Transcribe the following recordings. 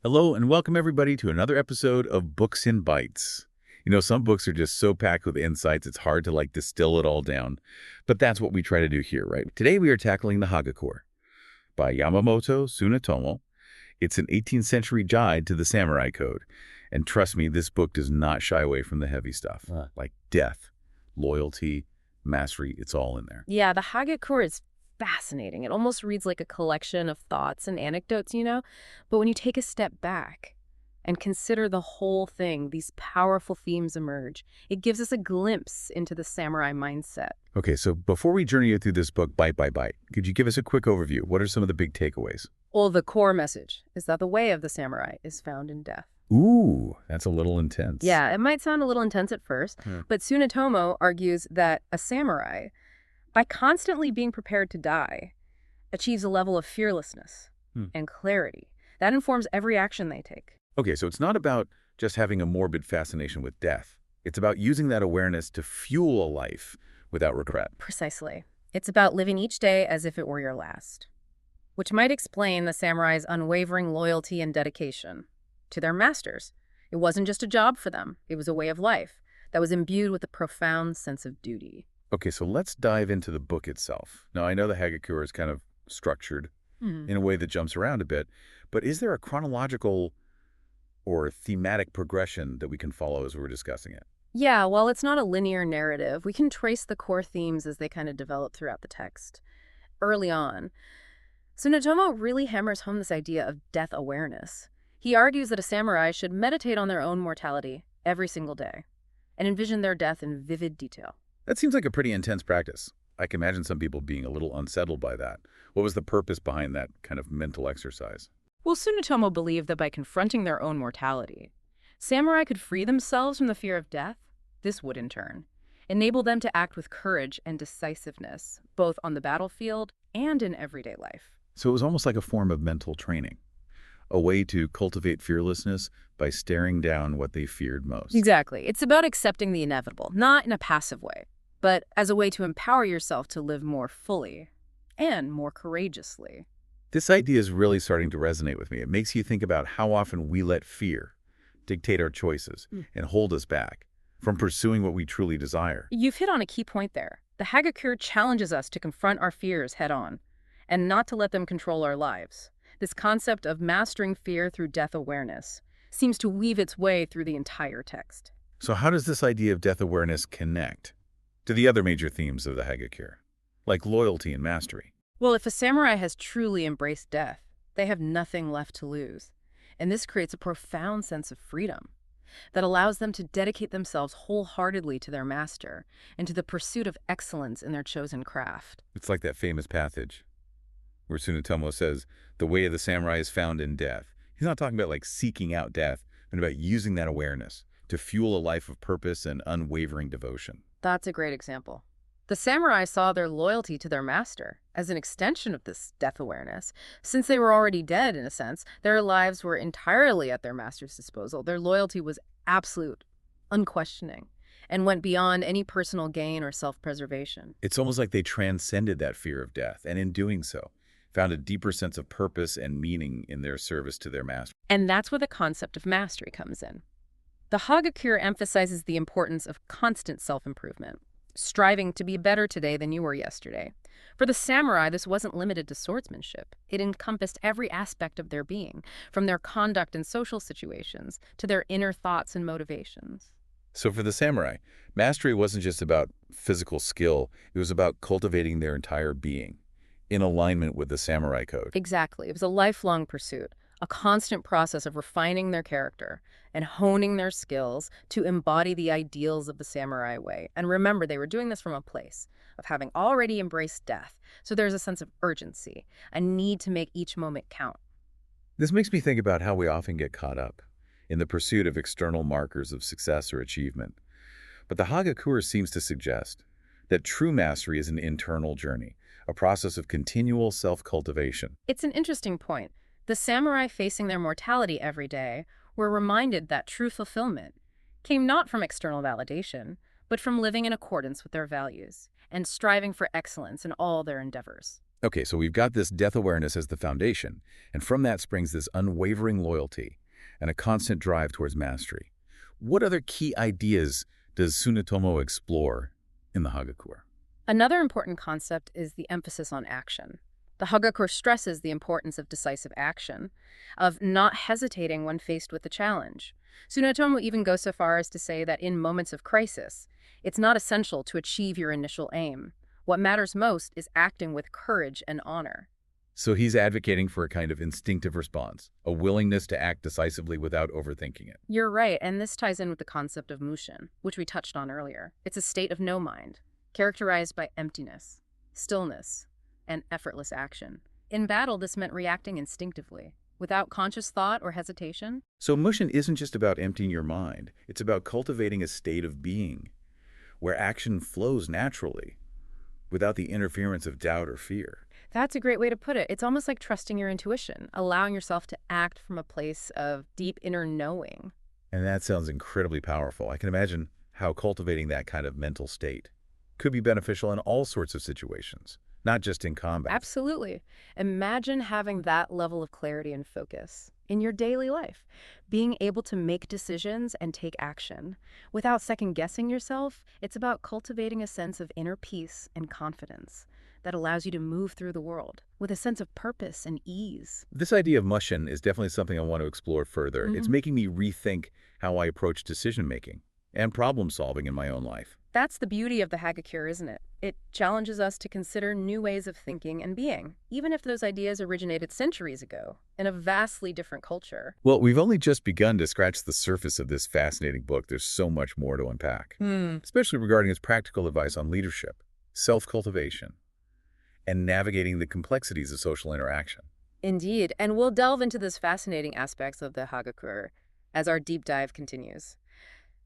Hello and welcome everybody to another episode of Books in Bytes. Some books are just so packed with insights, it's hard to distill it all down. But that's what we try to do here, right? Today we are tackling the Hagakure by Yamamoto Tsunetomo. It's an 18th century guide to the samurai code. And trust me, this book does not shy away from the heavy stuff, like death, loyalty, mastery, it's all in there. Yeah, the Hagakure is fascinating. It almost reads like a collection of thoughts and anecdotes. But when you take a step back and consider the whole thing, these powerful themes emerge. It gives us a glimpse into the samurai mindset. Okay, so before we journey you through this book bite by bite, could you give us a quick overview? What are some of the big takeaways? Well, the core message is that the way of the samurai is found in death. Ooh, that's a little intense. Yeah, it might sound a little intense at first, but Tsunetomo argues that a samurai, by constantly being prepared to die, achieves a level of fearlessness and clarity. That informs every action they take. Okay, so it's not about just having a morbid fascination with death. It's about using that awareness to fuel a life without regret. Precisely. It's about living each day as if it were your last, which might explain the samurai's unwavering loyalty and dedication to their masters. It wasn't just a job for them. It was a way of life that was imbued with a profound sense of duty. Okay, so let's dive into the book itself. Now, I know the Hagakure is kind of structured in a way that jumps around a bit, but is there a chronological or thematic progression that we can follow as we're discussing it? Yeah, while it's not a linear narrative, we can trace the core themes as they kind of develop throughout the text. Early on, Tsunetomo really hammers home this idea of death awareness. He argues that a samurai should meditate on their own mortality every single day and envision their death in vivid detail. That seems like a pretty intense practice. I can imagine some people being a little unsettled by that. What was the purpose behind that kind of mental exercise? Well, Tsunetomo believed that by confronting their own mortality, samurai could free themselves from the fear of death. This would, in turn, enable them to act with courage and decisiveness, both on the battlefield and in everyday life. So it was almost like a form of mental training, a way to cultivate fearlessness by staring down what they feared most. Exactly. It's about accepting the inevitable, not in a passive way, but as a way to empower yourself to live more fully and more courageously. This idea is really starting to resonate with me. It makes you think about how often we let fear dictate our choices and hold us back from pursuing what we truly desire. You've hit on a key point there. The Hagakure challenges us to confront our fears head-on and not to let them control our lives. This concept of mastering fear through death awareness seems to weave its way through the entire text. So how does this idea of death awareness connect to the other major themes of the Hagakure, like loyalty and mastery? Well, if a samurai has truly embraced death, they have nothing left to lose. And this creates a profound sense of freedom that allows them to dedicate themselves wholeheartedly to their master and to the pursuit of excellence in their chosen craft. It's like that famous passage where Tsunetomo says, the way of the samurai is found in death. He's not talking about seeking out death, but about using that awareness to fuel a life of purpose and unwavering devotion. That's a great example. The samurai saw their loyalty to their master as an extension of this death awareness. Since they were already dead, in a sense, their lives were entirely at their master's disposal. Their loyalty was absolute, unquestioning, and went beyond any personal gain or self-preservation. It's almost like they transcended that fear of death, and in doing so, found a deeper sense of purpose and meaning in their service to their master. And that's where the concept of mastery comes in. The Hagakure emphasizes the importance of constant self-improvement, striving to be better today than you were yesterday. For the samurai, this wasn't limited to swordsmanship. It encompassed every aspect of their being, from their conduct in social situations to their inner thoughts and motivations. So for the samurai, mastery wasn't just about physical skill, it was about cultivating their entire being in alignment with the samurai code. Exactly. It was a lifelong pursuit, a constant process of refining their character and honing their skills to embody the ideals of the samurai way. And remember, they were doing this from a place of having already embraced death. So there's a sense of urgency, a need to make each moment count. This makes me think about how we often get caught up in the pursuit of external markers of success or achievement. But the Hagakure seems to suggest that true mastery is an internal journey, a process of continual self-cultivation. It's an interesting point. The samurai facing their mortality every day were reminded that true fulfillment came not from external validation, but from living in accordance with their values and striving for excellence in all their endeavors. Okay, so we've got this death awareness as the foundation, and from that springs this unwavering loyalty and a constant drive towards mastery. What other key ideas does Tsunetomo explore in the Hagakure? Another important concept is the emphasis on action. The Hagakure stresses the importance of decisive action, of not hesitating when faced with a challenge. Tsunetomo even goes so far as to say that in moments of crisis, it's not essential to achieve your initial aim. What matters most is acting with courage and honor. So he's advocating for a kind of instinctive response, a willingness to act decisively without overthinking it. You're right, and this ties in with the concept of mushin, which we touched on earlier. It's a state of no mind, characterized by emptiness, stillness, and effortless action. In battle, this meant reacting instinctively, without conscious thought or hesitation. So motion isn't just about emptying your mind. It's about cultivating a state of being where action flows naturally without the interference of doubt or fear. That's a great way to put it. It's almost like trusting your intuition, allowing yourself to act from a place of deep inner knowing. And that sounds incredibly powerful. I can imagine how cultivating that kind of mental state could be beneficial in all sorts of situations, not just in combat. Absolutely. Imagine having that level of clarity and focus in your daily life, being able to make decisions and take action. Without second-guessing yourself, it's about cultivating a sense of inner peace and confidence that allows you to move through the world with a sense of purpose and ease. This idea of mushin is definitely something I want to explore further. It's making me rethink how I approach decision-making and problem-solving in my own life. That's the beauty of the Hagakure, isn't it? It challenges us to consider new ways of thinking and being, even if those ideas originated centuries ago in a vastly different culture. Well, we've only just begun to scratch the surface of this fascinating book. There's so much more to unpack, especially regarding its practical advice on leadership, self-cultivation, and navigating the complexities of social interaction. Indeed, and we'll delve into those fascinating aspects of the Hagakure as our deep dive continues.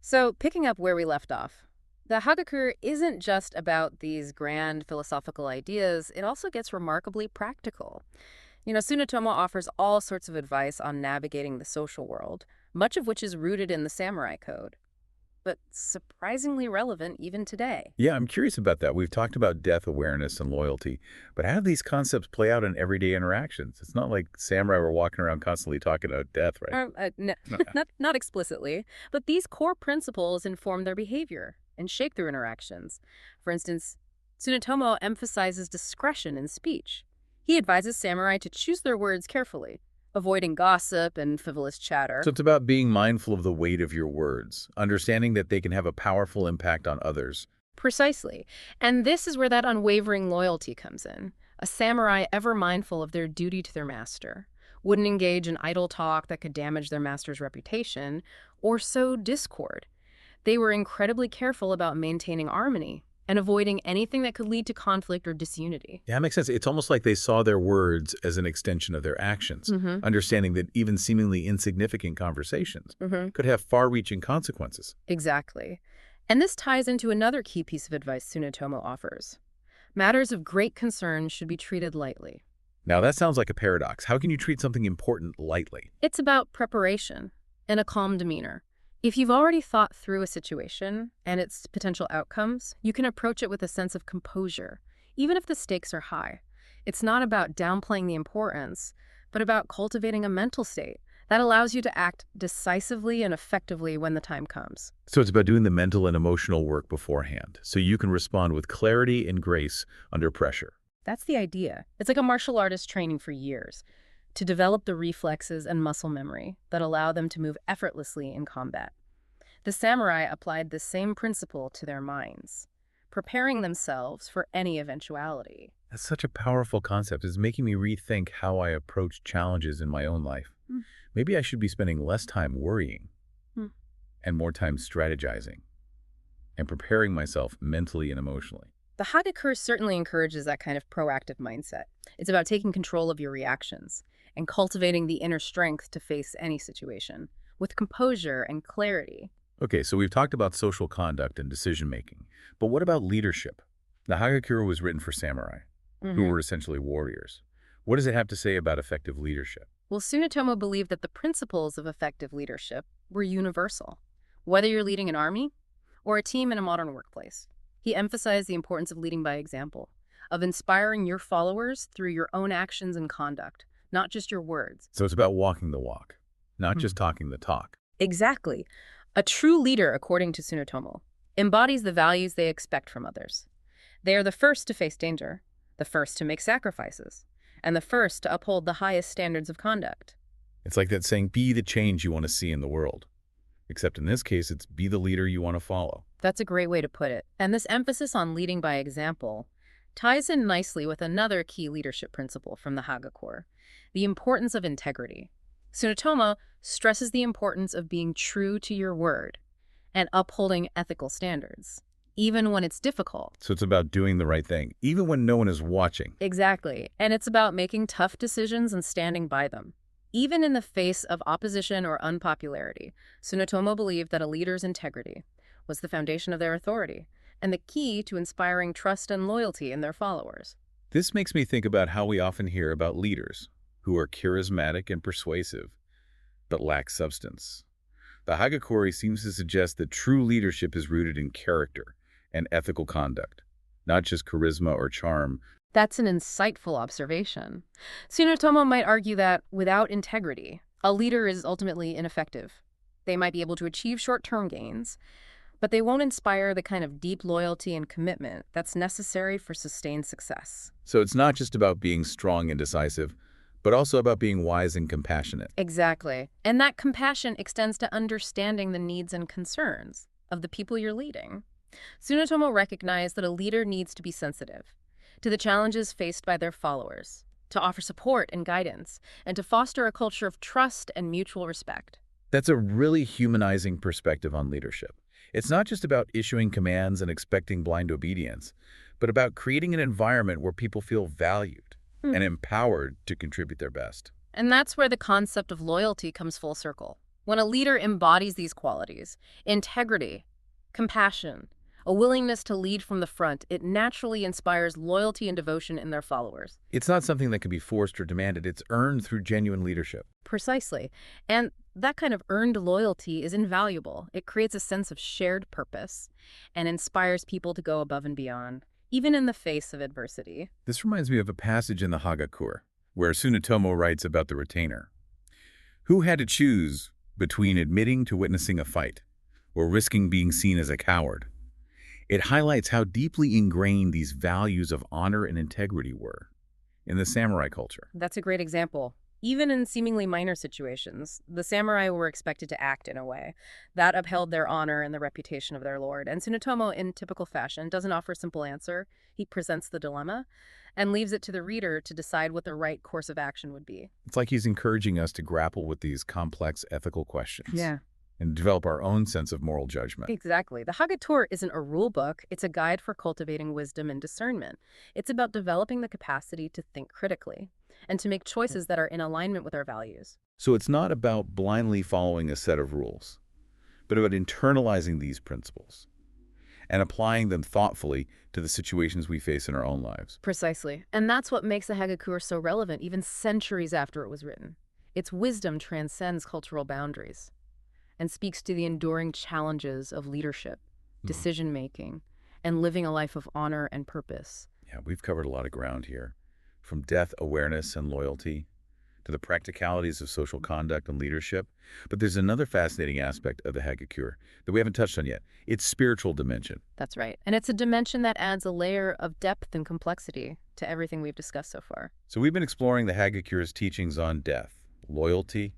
So, picking up where we left off, the Hagakure isn't just about these grand philosophical ideas, it also gets remarkably practical. Tsunetomo offers all sorts of advice on navigating the social world, much of which is rooted in the samurai code, but surprisingly relevant even today. Yeah, I'm curious about that. We've talked about death awareness and loyalty, but how do these concepts play out in everyday interactions? It's not like samurai were walking around constantly talking about death, right? No. Not explicitly, but these core principles inform their behavior and shape their interactions. For instance, Tsunetomo emphasizes discretion in speech. He advises samurai to choose their words carefully, avoiding gossip and frivolous chatter. So it's about being mindful of the weight of your words, understanding that they can have a powerful impact on others. Precisely. And this is where that unwavering loyalty comes in. A samurai ever mindful of their duty to their master wouldn't engage in idle talk that could damage their master's reputation or sow discord. They were incredibly careful about maintaining harmony and avoiding anything that could lead to conflict or disunity. Yeah, that makes sense. It's almost like they saw their words as an extension of their actions, understanding that even seemingly insignificant conversations could have far-reaching consequences. Exactly. And this ties into another key piece of advice Tsunetomo offers. Matters of great concern should be treated lightly. Now, that sounds like a paradox. How can you treat something important lightly? It's about preparation and a calm demeanor. If you've already thought through a situation and its potential outcomes, you can approach it with a sense of composure, even if the stakes are high. It's not about downplaying the importance, but about cultivating a mental state that allows you to act decisively and effectively when the time comes. So it's about doing the mental and emotional work beforehand, so you can respond with clarity and grace under pressure. That's the idea. It's like a martial artist training for years to develop the reflexes and muscle memory that allow them to move effortlessly in combat. The samurai applied the same principle to their minds, preparing themselves for any eventuality. That's such a powerful concept. It's making me rethink how I approach challenges in my own life. Maybe I should be spending less time worrying and more time strategizing and preparing myself mentally and emotionally. The Hagakure certainly encourages that kind of proactive mindset. It's about taking control of your reactions and cultivating the inner strength to face any situation with composure and clarity. Okay, so we've talked about social conduct and decision-making, but what about leadership? The Hagakure was written for samurai, who were essentially warriors. What does it have to say about effective leadership? Well, Tsunetomo believed that the principles of effective leadership were universal, whether you're leading an army or a team in a modern workplace. He emphasized the importance of leading by example, of inspiring your followers through your own actions and conduct, not just your words. So it's about walking the walk, not just talking the talk. Exactly. A true leader, according to Tsunetomo, embodies the values they expect from others. They are the first to face danger, the first to make sacrifices, and the first to uphold the highest standards of conduct. It's like that saying, be the change you want to see in the world. Except in this case, it's be the leader you want to follow. That's a great way to put it. And this emphasis on leading by example ties in nicely with another key leadership principle from the Hagakure, the importance of integrity. Tsunetomo stresses the importance of being true to your word and upholding ethical standards, even when it's difficult. So it's about doing the right thing, even when no one is watching. Exactly. And it's about making tough decisions and standing by them. Even in the face of opposition or unpopularity, Tsunetomo believed that a leader's integrity was the foundation of their authority and the key to inspiring trust and loyalty in their followers. This makes me think about how we often hear about leaders who are charismatic and persuasive, but lack substance. The Hagakure seems to suggest that true leadership is rooted in character and ethical conduct, not just charisma or charm. That's an insightful observation. Tsunetomo might argue that without integrity, a leader is ultimately ineffective. They might be able to achieve short-term gains, but they won't inspire the kind of deep loyalty and commitment that's necessary for sustained success. So it's not just about being strong and decisive, but also about being wise and compassionate. Exactly. And that compassion extends to understanding the needs and concerns of the people you're leading. Tsunetomo recognized that a leader needs to be sensitive to the challenges faced by their followers, to offer support and guidance, and to foster a culture of trust and mutual respect. That's a really humanizing perspective on leadership. It's not just about issuing commands and expecting blind obedience, but about creating an environment where people feel valued and empowered to contribute their best. And that's where the concept of loyalty comes full circle. When a leader embodies these qualities, integrity, compassion, a willingness to lead from the front, it naturally inspires loyalty and devotion in their followers. It's not something that can be forced or demanded. It's earned through genuine leadership. Precisely. And that kind of earned loyalty is invaluable. It creates a sense of shared purpose and inspires people to go above and beyond, even in the face of adversity. This reminds me of a passage in the Hagakure, where Tsunetomo writes about the retainer, who had to choose between admitting to witnessing a fight or risking being seen as a coward. It highlights how deeply ingrained these values of honor and integrity were in the samurai culture. That's a great example. Even in seemingly minor situations, the samurai were expected to act in a way that upheld their honor and the reputation of their lord. And Tsunetomo, in typical fashion, doesn't offer a simple answer. He presents the dilemma and leaves it to the reader to decide what the right course of action would be. It's like he's encouraging us to grapple with these complex ethical questions. Yeah. And develop our own sense of moral judgment. Exactly. The Hagakure isn't a rule book. It's a guide for cultivating wisdom and discernment. It's about developing the capacity to think critically and to make choices that are in alignment with our values. So it's not about blindly following a set of rules, but about internalizing these principles and applying them thoughtfully to the situations we face in our own lives. Precisely. And that's what makes the Hagakure so relevant even centuries after it was written. Its wisdom transcends cultural boundaries and speaks to the enduring challenges of leadership, decision-making, and living a life of honor and purpose. Yeah, we've covered a lot of ground here, from death awareness and loyalty to the practicalities of social conduct and leadership. But there's another fascinating aspect of the Hagakure that we haven't touched on yet. Its spiritual dimension. That's right. And it's a dimension that adds a layer of depth and complexity to everything we've discussed so far. So we've been exploring the Hagakure's teachings on death, loyalty,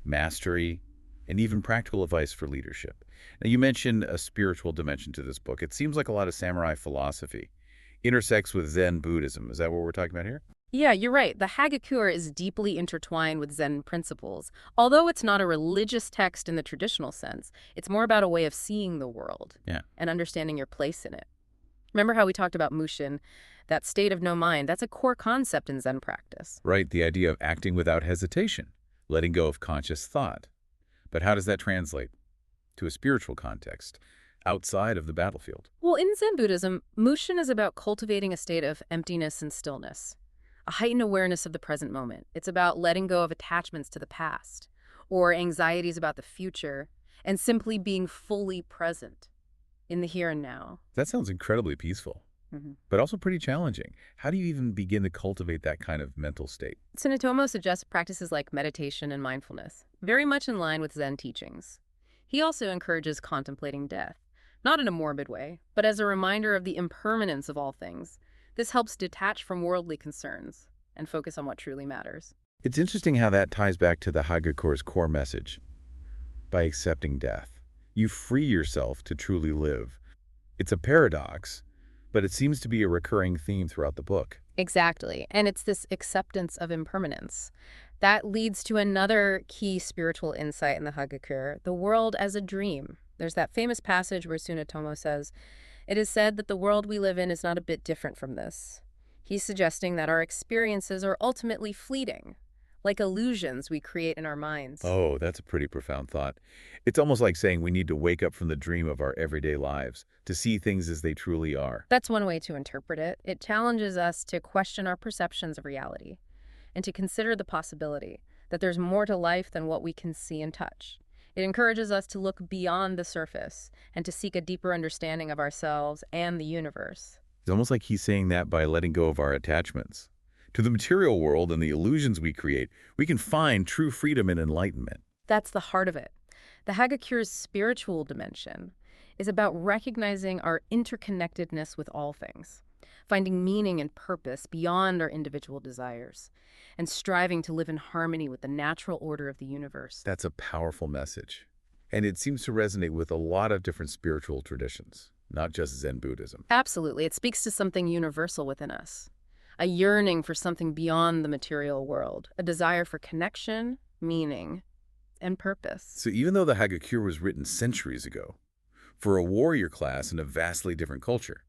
mastery, and even practical advice for leadership. Now, you mentioned a spiritual dimension to this book. It seems like a lot of samurai philosophy intersects with Zen Buddhism. Is that what we're talking about here? Yeah, you're right. The Hagakure is deeply intertwined with Zen principles. Although it's not a religious text in the traditional sense, it's more about a way of seeing the world and understanding your place in it. Remember how we talked about Mushin, that state of no mind? That's a core concept in Zen practice. Right, the idea of acting without hesitation, letting go of conscious thought. But how does that translate to a spiritual context outside of the battlefield? Well, in Zen Buddhism, Mushin is about cultivating a state of emptiness and stillness, a heightened awareness of the present moment. It's about letting go of attachments to the past or anxieties about the future and simply being fully present in the here and now. That sounds incredibly peaceful. Mhm. but also pretty challenging. How do you even begin to cultivate that kind of mental state? Tsunetomo suggests practices like meditation and mindfulness, very much in line with Zen teachings. He also encourages contemplating death, not in a morbid way, but as a reminder of the impermanence of all things. This helps detach from worldly concerns and focus on what truly matters. It's interesting how that ties back to the Hagakure's core message. By accepting death, you free yourself to truly live. It's a paradox, but it seems to be a recurring theme throughout the book. Exactly. And it's this acceptance of impermanence that leads to another key spiritual insight in the Hagakure, the world as a dream. There's that famous passage where Tsunetomo says, "It is said that the world we live in is not a bit different from this." He's suggesting that our experiences are ultimately fleeting, like illusions we create in our minds. Oh, that's a pretty profound thought. It's almost like saying we need to wake up from the dream of our everyday lives to see things as they truly are. That's one way to interpret it. It challenges us to question our perceptions of reality and to consider the possibility that there's more to life than what we can see and touch. It encourages us to look beyond the surface and to seek a deeper understanding of ourselves and the universe. It's almost like he's saying that by letting go of our attachments. To the material world and the illusions we create, we can find true freedom and enlightenment. That's the heart of it. The Hagakure's spiritual dimension is about recognizing our interconnectedness with all things, finding meaning and purpose beyond our individual desires, and striving to live in harmony with the natural order of the universe. That's a powerful message. And it seems to resonate with a lot of different spiritual traditions, not just Zen Buddhism. Absolutely. It speaks to something universal within us, a yearning for something beyond the material world, a desire for connection, meaning, and purpose. So even though the Hagakure was written centuries ago, for a warrior class in a vastly different culture,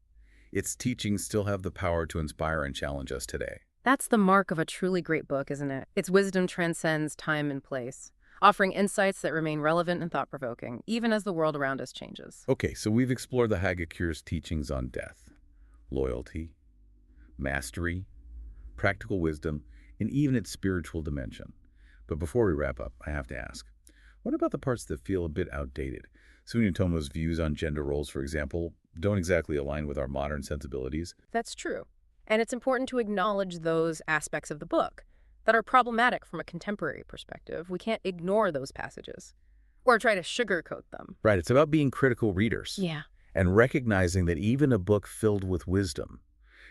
its teachings still have the power to inspire and challenge us today. That's the mark of a truly great book, isn't it? Its wisdom transcends time and place, offering insights that remain relevant and thought-provoking, even as the world around us changes. Okay, so we've explored the Hagakure's teachings on death, loyalty, mastery, practical wisdom, and even its spiritual dimension. But before we wrap up, I have to ask, what about the parts that feel a bit outdated? Tsunetomo's views on gender roles, for example, don't exactly align with our modern sensibilities. That's true. And it's important to acknowledge those aspects of the book that are problematic from a contemporary perspective. We can't ignore those passages or try to sugarcoat them. Right, it's about being critical readers Yeah. and recognizing that even a book filled with wisdom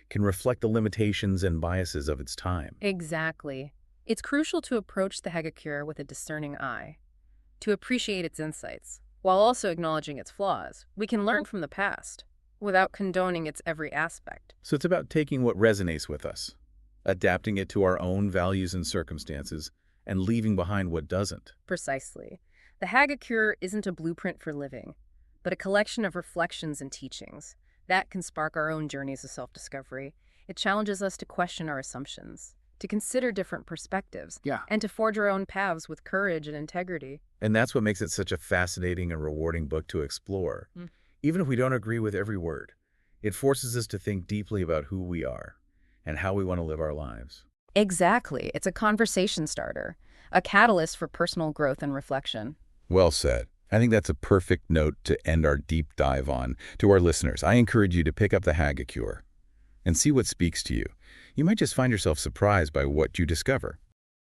can reflect the limitations and biases of its time. Exactly. It's crucial to approach the Hagakure with a discerning eye, to appreciate its insights, while also acknowledging its flaws. We can learn from the past without condoning its every aspect. So it's about taking what resonates with us, adapting it to our own values and circumstances, and leaving behind what doesn't. Precisely. The Hagakure isn't a blueprint for living, but a collection of reflections and teachings that can spark our own journeys of self-discovery. It challenges us to question our assumptions, to consider different perspectives, Yeah. and to forge our own paths with courage and integrity. And that's what makes it such a fascinating and rewarding book to explore. Even if we don't agree with every word, it forces us to think deeply about who we are and how we want to live our lives. Exactly. It's a conversation starter, a catalyst for personal growth and reflection. Well said. I think that's a perfect note to end our deep dive on. To our listeners, I encourage you to pick up the Hagakure and see what speaks to you. You might just find yourself surprised by what you discover.